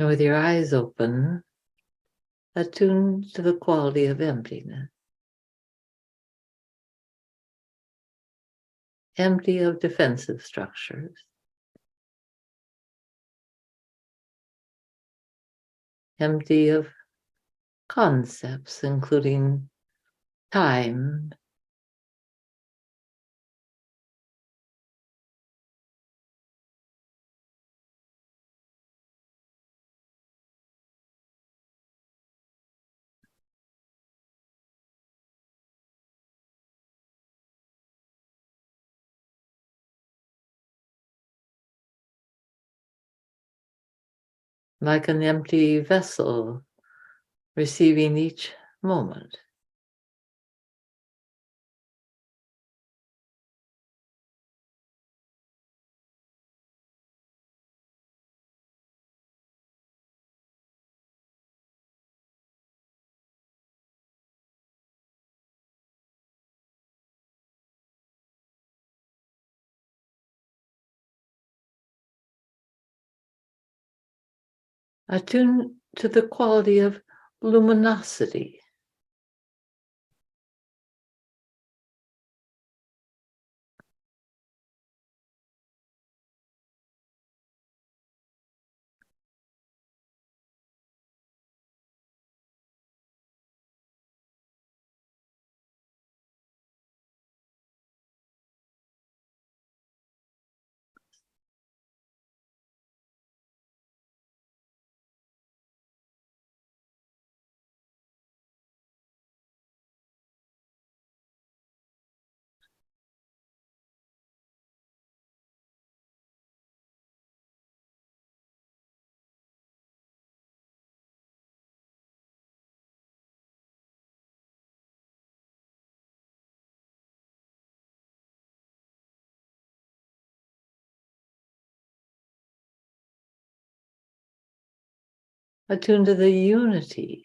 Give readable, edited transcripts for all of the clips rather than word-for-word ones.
And with your eyes open, attune to the quality of emptiness. Empty of defensive structures. Empty of concepts, including time, like an empty vessel receiving each moment. Attune to the quality of luminosity. Attune to the unity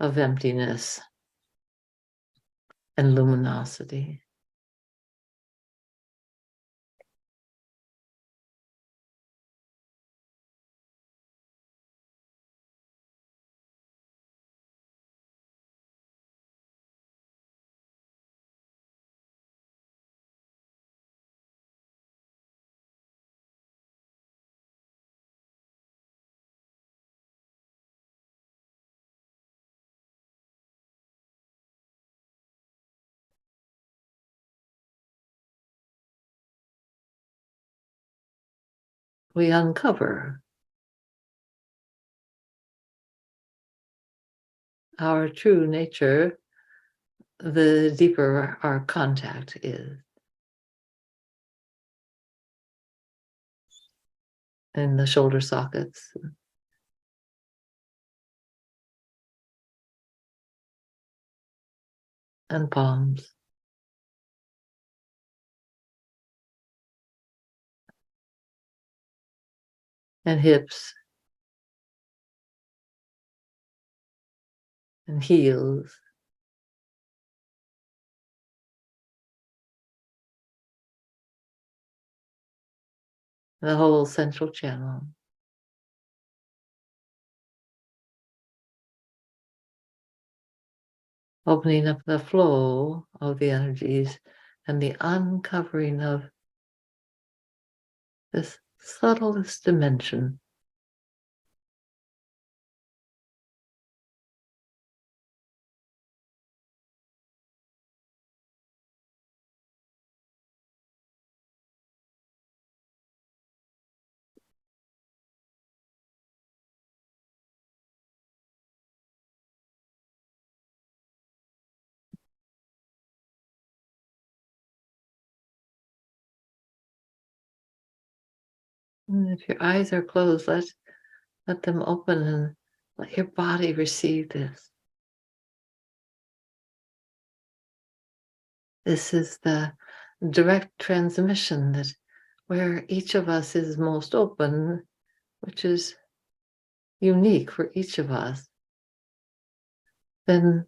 of emptiness and luminosity. We uncover our true nature, the deeper our contact is. In the shoulder sockets. And palms. And hips. And heels. The whole central channel. Opening up the flow of the energies and the uncovering of this subtlest dimension. And if your eyes are closed, let them open and let your body receive this. This is the direct transmission that where each of us is most open, which is unique for each of us, then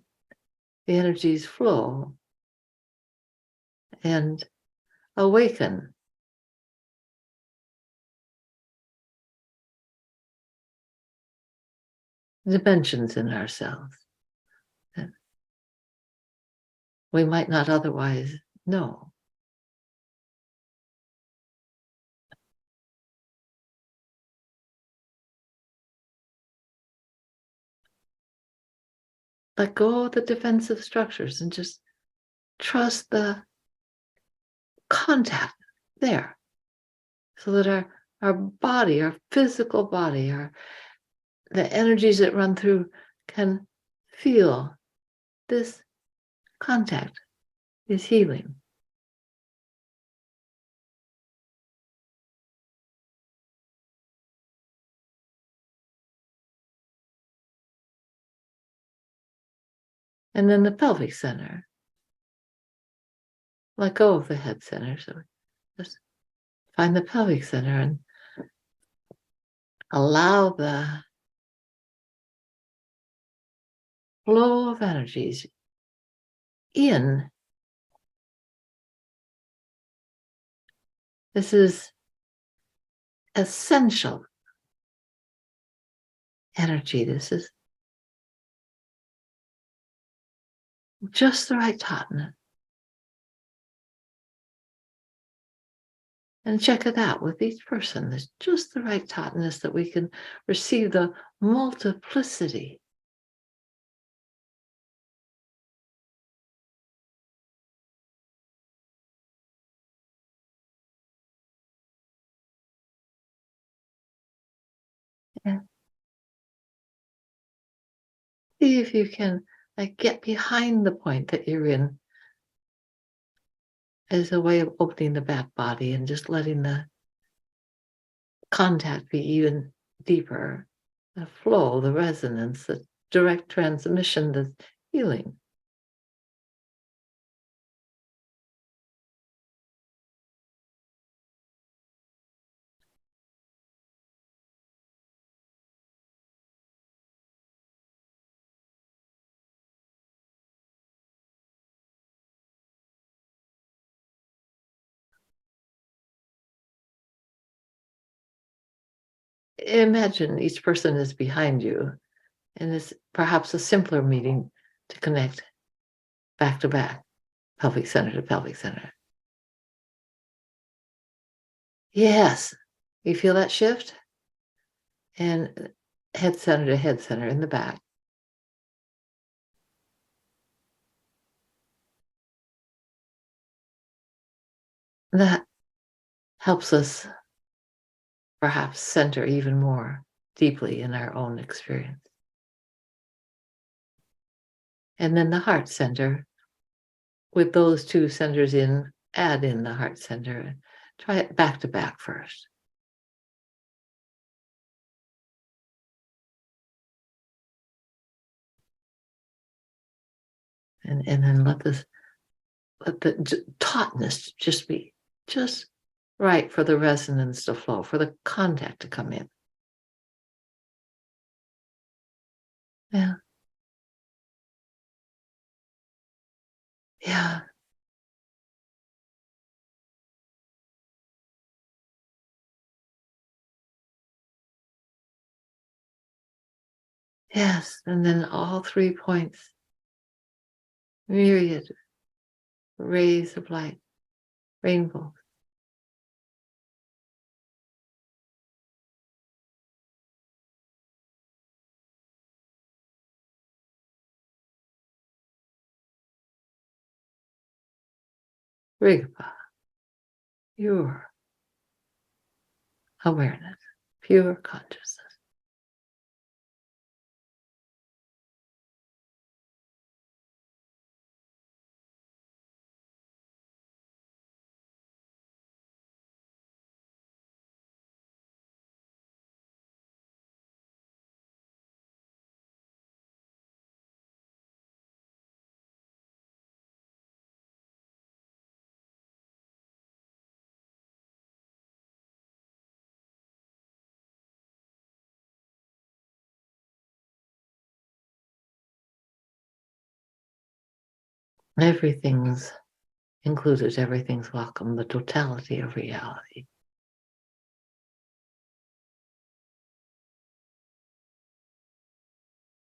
the energies flow and awaken. dimensions in ourselves that we might not otherwise know. Let go of the defensive structures and just trust the contact there, so that our body, our physical body, the energies that run through can feel this contact is healing. And then the pelvic center. Let go of the head center. So just find the pelvic center and allow the flow of energies in. This is essential energy. This is just the right tautness. And check it out with each person. There's just the right tautness that we can receive the multiplicity. Yeah. See if you can get behind the point that you're in as a way of opening the back body and just letting the contact be even deeper. The flow, the resonance, the direct transmission, the healing. Imagine each person is behind you, and it's perhaps a simpler meeting to connect back to back, pelvic center to pelvic center. Yes, you feel that shift? And head center to head center in the back. That helps us perhaps center even more deeply in our own experience. And then the heart center, with those two centers in, add in the heart center. Try it back to back first. And then let the tautness just be just right for the resonance to flow, for the contact to come in. Yeah. Yeah. Yes. And then all 3 points, myriad rays of light, rainbow. Rigpa, pure awareness, pure consciousness. Everything's included, everything's welcome, the totality of reality.